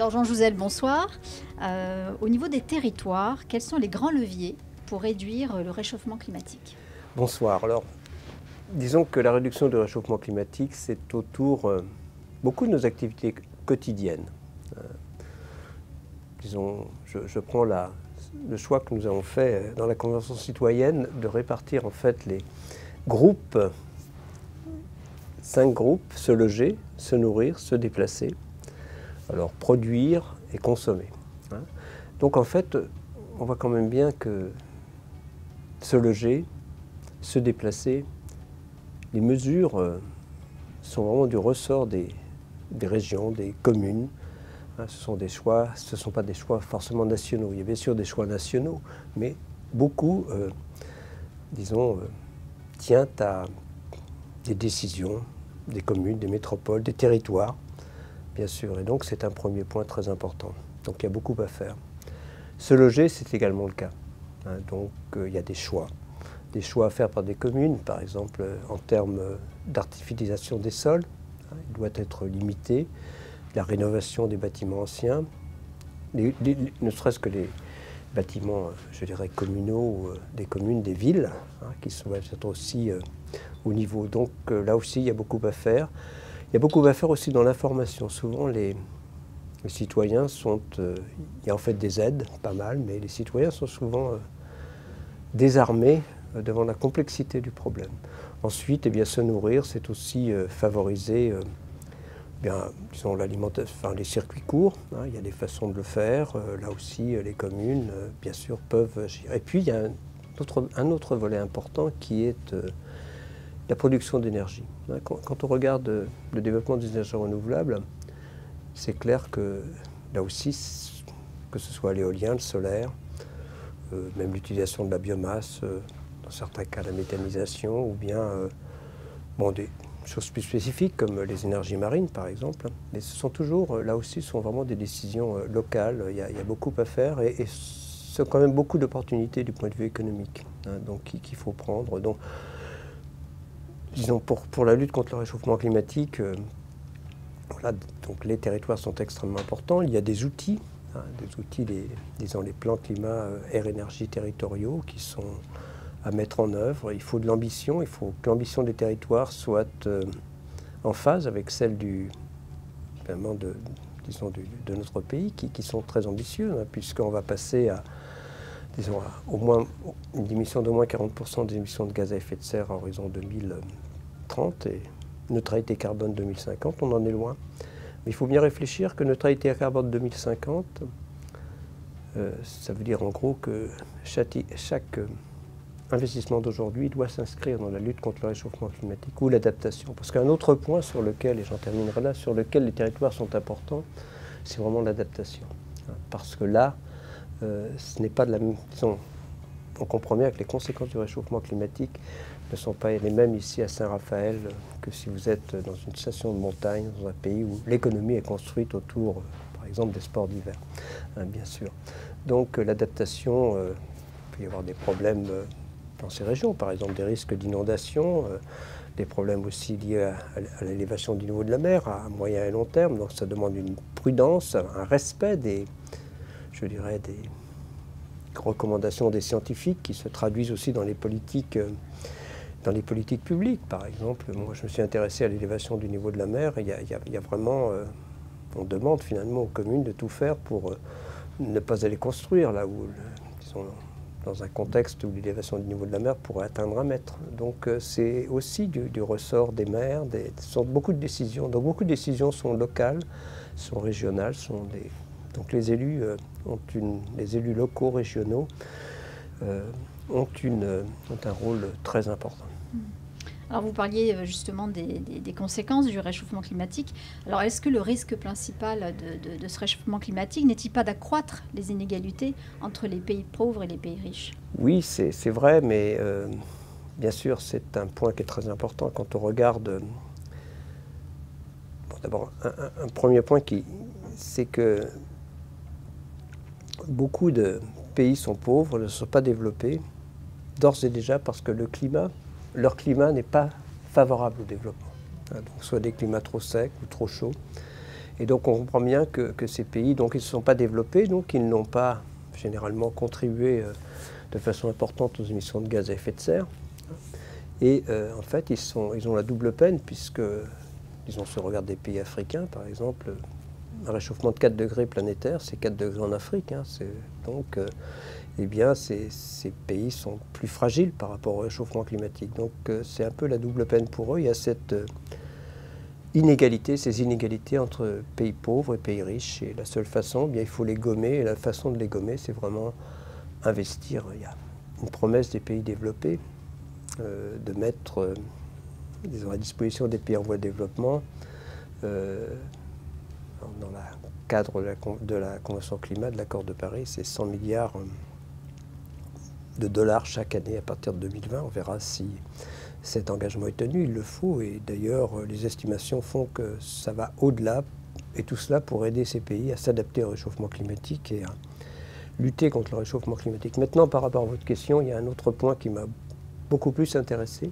Alors Jean Jouzel, bonsoir. Au niveau des territoires, quels sont les grands leviers pour réduire le réchauffement climatique? Bonsoir. Alors, disons que la réduction du réchauffement climatique, c'est autour beaucoup de nos activités quotidiennes. Disons, je prends le choix que nous avons fait dans la Convention citoyenne de répartir en fait les groupes, 5 groupes, se loger, se nourrir, se déplacer, alors produire et consommer. Donc en fait, on voit quand même bien que se loger, se déplacer, les mesures sont vraiment du ressort des régions, des communes. Ce sont des choix, ce ne sont pas des choix forcément nationaux. Il y a bien sûr des choix nationaux, mais beaucoup, disons, tient à des décisions des communes, des métropoles, des territoires, bien sûr. Et donc c'est un premier point très important. Donc il y a beaucoup à faire. Se loger, c'est également le cas. Donc il y a des choix à faire par des communes, par exemple en termes d'artificialisation des sols. Il doit être limité. La rénovation des bâtiments anciens, ne serait-ce que les bâtiments, je dirais, communaux, des communes, des villes, qui sont peut-être aussi au niveau. Donc là aussi, il y a beaucoup à faire. Il y a beaucoup à faire aussi dans l'information. Souvent, les citoyens sont... il y a en fait des aides, pas mal, mais les citoyens sont souvent désarmés devant la complexité du problème. Ensuite, eh bien, se nourrir, c'est aussi favoriser... disons, l'alimentation, les circuits courts, il y a des façons de le faire. Là aussi, les communes, bien sûr, peuvent agir. Et puis, il y a un autre volet important qui est la production d'énergie. Quand on regarde le développement des énergies renouvelables, c'est clair que là aussi, que ce soit l'éolien, le solaire, même l'utilisation de la biomasse, dans certains cas la méthanisation, ou bien des choses plus spécifiques comme les énergies marines par exemple, mais ce sont toujours, là aussi, sont vraiment des décisions locales. Il y a beaucoup à faire et ce sont quand même beaucoup d'opportunités du point de vue économique, donc qu'il faut prendre. Donc, disons, pour la lutte contre le réchauffement climatique, voilà, donc les territoires sont extrêmement importants. Il y a des outils, disons les plans climat, air, énergie territoriaux qui sont à mettre en œuvre. Il faut de l'ambition, il faut que l'ambition des territoires soit en phase avec celle de notre pays, qui sont très ambitieux, puisqu'on va passer à, disons, au moins une diminution d'au moins 40% des émissions de gaz à effet de serre à horizon 2030 et neutralité carbone 2050, on en est loin. Mais il faut bien réfléchir que neutralité carbone 2050, ça veut dire en gros que chaque investissement d'aujourd'hui doit s'inscrire dans la lutte contre le réchauffement climatique ou l'adaptation. Parce qu'un autre point sur lequel, et j'en terminerai là, sur lequel les territoires sont importants, c'est vraiment l'adaptation. Parce que là, ce n'est pas de la même... Disons, on comprend bien que les conséquences du réchauffement climatique ne sont pas les mêmes ici à Saint-Raphaël que si vous êtes dans une station de montagne, dans un pays où l'économie est construite autour, par exemple, des sports d'hiver, bien sûr. Donc l'adaptation, il peut y avoir des problèmes dans ces régions, par exemple des risques d'inondation, des problèmes aussi liés à l'élévation du niveau de la mer à moyen et long terme. Donc ça demande une prudence, un respect des recommandations des scientifiques qui se traduisent aussi dans les politiques publiques. Par exemple, moi je me suis intéressé à l'élévation du niveau de la mer. Il y a vraiment, on demande finalement aux communes de tout faire pour ne pas aller construire là où, disons, dans un contexte où l'élévation du niveau de la mer pourrait atteindre 1 mètre. Donc c'est aussi du ressort des maires, ce sont beaucoup de décisions. Donc beaucoup de décisions sont locales, sont régionales, donc les élus, les élus locaux, régionaux, ont un rôle très important. Alors vous parliez justement des conséquences du réchauffement climatique. Alors est-ce que le risque principal de ce réchauffement climatique n'est-il pas d'accroître les inégalités entre les pays pauvres et les pays riches? Oui, c'est vrai, mais bien sûr c'est un point qui est très important quand on regarde. D'abord, un premier point c'est que beaucoup de pays sont pauvres, ne sont pas développés, d'ores et déjà parce que leur climat n'est pas favorable au développement. Donc soit des climats trop secs ou trop chauds. Et donc on comprend bien que ces pays, donc ils ne se sont pas développés, donc ils n'ont pas généralement contribué de façon importante aux émissions de gaz à effet de serre. Et en fait, ils ont la double peine, puisque, disons, si on regarde des pays africains, par exemple, un réchauffement de 4 degrés planétaire, c'est 4 degrés en Afrique. Hein, donc, eh bien, ces pays sont plus fragiles par rapport au réchauffement climatique. Donc, c'est un peu la double peine pour eux. Il y a cette inégalité, ces inégalités entre pays pauvres et pays riches. Et la seule façon, eh bien, il faut les gommer. Et la façon de les gommer, c'est vraiment investir. Il y a une promesse des pays développés de mettre disons, à disposition des pays en voie de développement dans le cadre de la Convention climat de l'accord de Paris, c'est 100 milliards de dollars chaque année à partir de 2020. On verra si cet engagement est tenu, il le faut, et d'ailleurs les estimations font que ça va au-delà, et tout cela pour aider ces pays à s'adapter au réchauffement climatique et à lutter contre le réchauffement climatique. Maintenant, par rapport à votre question, il y a un autre point qui m'a beaucoup plus intéressé,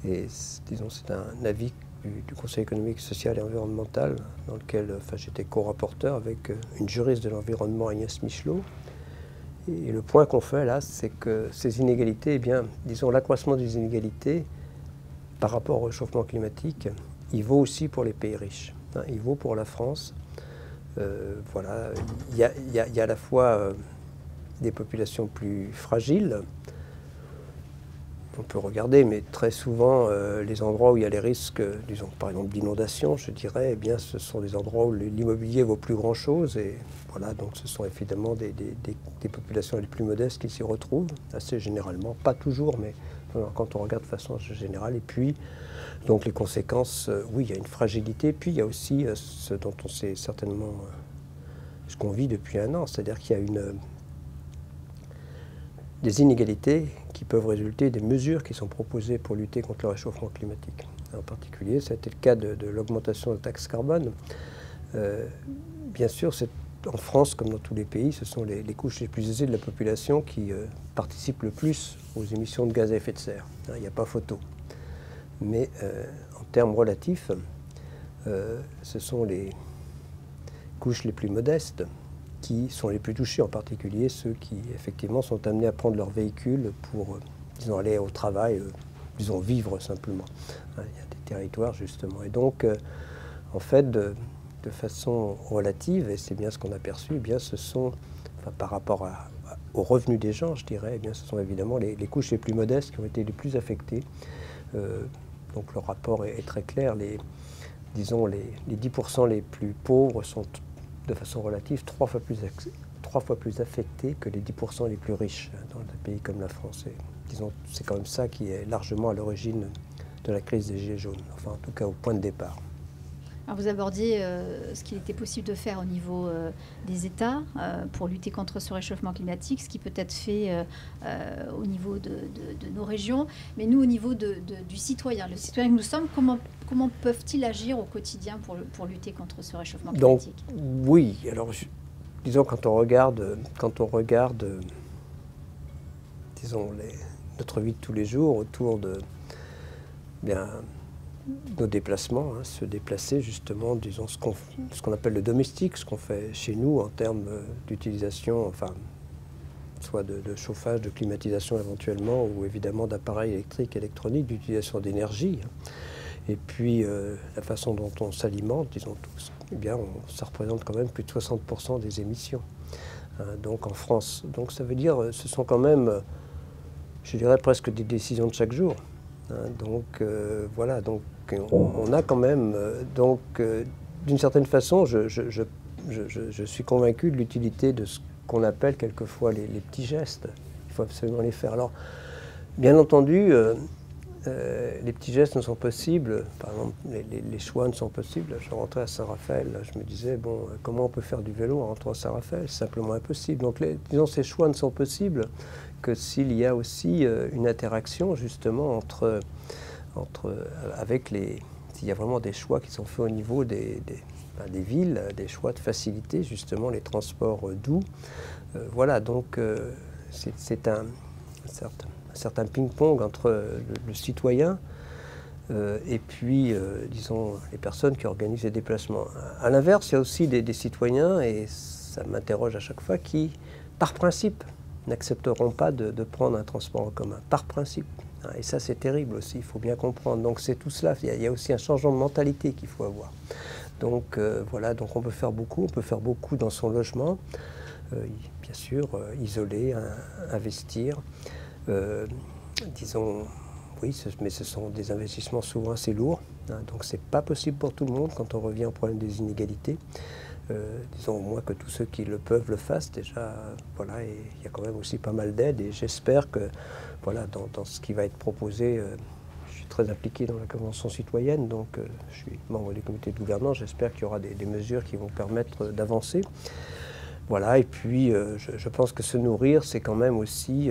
et disons c'est un avis du Conseil économique, social et environnemental, dans lequel j'étais co-rapporteur avec une juriste de l'environnement, Agnès Michelot. Et le point qu'on fait là, c'est que ces inégalités, eh bien, disons l'accroissement des inégalités par rapport au réchauffement climatique, il vaut aussi pour les pays riches. Hein, il vaut pour la France. Voilà, il y a à la fois des populations plus fragiles. On peut regarder, mais très souvent, les endroits où il y a les risques, disons par exemple d'inondation, je dirais, eh bien, ce sont les endroits où l'immobilier vaut plus grand-chose. Et voilà, donc ce sont évidemment des populations les plus modestes qui s'y retrouvent, assez généralement, pas toujours, mais quand on regarde de façon générale. Et puis, donc les conséquences, oui, il y a une fragilité. Puis il y a aussi ce dont on sait certainement, ce qu'on vit depuis un an, c'est-à-dire qu'il y a des inégalités qui peuvent résulter des mesures qui sont proposées pour lutter contre le réchauffement climatique. En particulier, ça a été le cas de l'augmentation de la taxe carbone. Bien sûr, en France, comme dans tous les pays, ce sont les couches les plus aisées de la population qui participent le plus aux émissions de gaz à effet de serre. Il n'y a pas photo. Mais en termes relatifs, ce sont les couches les plus modestes qui sont les plus touchés, en particulier ceux qui, effectivement, sont amenés à prendre leur véhicule pour, disons, aller au travail, disons, vivre simplement. Il y a des territoires, justement. Et donc, en fait, de façon relative, et c'est bien ce qu'on a perçu, eh bien, ce sont, enfin, par rapport aux revenus des gens, je dirais, eh bien, ce sont évidemment les couches les plus modestes qui ont été les plus affectées. Donc, le rapport est très clair. Disons, les 10% les plus pauvres sont de façon relative, 3 fois plus affectés que les 10% les plus riches dans un pays comme la France. Et, disons, c'est quand même ça qui est largement à l'origine de la crise des Gilets jaunes, enfin en tout cas au point de départ. Alors vous abordiez ce qu'il était possible de faire au niveau des États pour lutter contre ce réchauffement climatique, ce qui peut être fait au niveau de nos régions, mais nous au niveau du citoyen, le citoyen que nous sommes, comment peuvent-ils agir au quotidien pour lutter contre ce réchauffement climatique? Donc oui, alors disons quand on regarde disons notre vie de tous les jours autour de bien nos déplacements, hein, se déplacer justement, disons ce qu'on appelle le domestique, ce qu'on fait chez nous en termes d'utilisation, enfin, soit de chauffage, de climatisation éventuellement, ou évidemment d'appareils électriques, électroniques, d'utilisation d'énergie. Et puis la façon dont on s'alimente, disons tous, eh bien, ça représente quand même plus de 60% des émissions. Hein, donc en France. Donc ça veut dire, ce sont quand même, je dirais presque des décisions de chaque jour. Hein, donc voilà, donc on a quand même, d'une certaine façon, je suis convaincu de l'utilité de ce qu'on appelle quelquefois les petits gestes. Il faut absolument les faire. Alors, bien entendu, les petits gestes ne sont possibles, par exemple, les choix ne sont possibles. Je rentrais à Saint-Raphaël, je me disais, bon, comment on peut faire du vélo en rentrant à Saint-Raphaël? C'est simplement impossible. Donc, disons, ces choix ne sont possibles que s'il y a aussi une interaction, justement, s'il y a vraiment des choix qui sont faits au niveau des villes, des choix de faciliter, justement, les transports doux. Voilà, donc, c'est un certain ping-pong entre le citoyen et puis, disons, les personnes qui organisent les déplacements. À l'inverse, il y a aussi des citoyens, et ça m'interroge à chaque fois, qui, par principe, n'accepteront pas de prendre un transport en commun, par principe. Et ça, c'est terrible aussi, il faut bien comprendre. Donc c'est tout cela, il y a aussi un changement de mentalité qu'il faut avoir. Donc voilà, donc on peut faire beaucoup dans son logement, bien sûr, isoler, investir, disons, oui, mais ce sont des investissements souvent assez lourds, hein, donc c'est pas possible pour tout le monde quand on revient au problème des inégalités. Disons au moins que tous ceux qui le peuvent le fassent déjà, voilà, et il y a quand même aussi pas mal d'aides, et j'espère que, voilà, dans ce qui va être proposé, je suis très impliqué dans la Convention citoyenne, donc je suis membre du comité de gouvernance, j'espère qu'il y aura des mesures qui vont permettre d'avancer. Voilà, et puis je pense que se nourrir, c'est quand même aussi...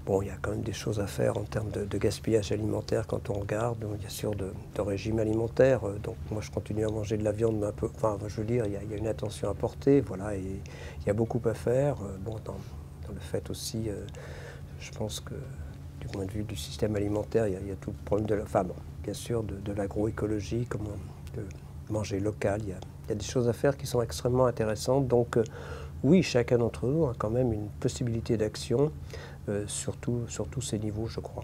bon, il y a quand même des choses à faire en termes de gaspillage alimentaire quand on regarde, bien sûr de régime alimentaire. Donc moi je continue à manger de la viande, mais un peu, enfin je veux dire, il y a une attention à porter, voilà, et il y a beaucoup à faire. Bon, dans le fait aussi, je pense que du point de vue du système alimentaire, il y a tout le problème de la, enfin bon, bien sûr de l'agroécologie, comment de manger local, il y a des choses à faire qui sont extrêmement intéressantes. Donc oui, chacun d'entre nous a quand même une possibilité d'action. Sur tous ces niveaux, je crois.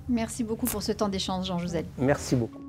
Merci beaucoup pour ce temps d'échange, Jean Jouzel. Merci beaucoup.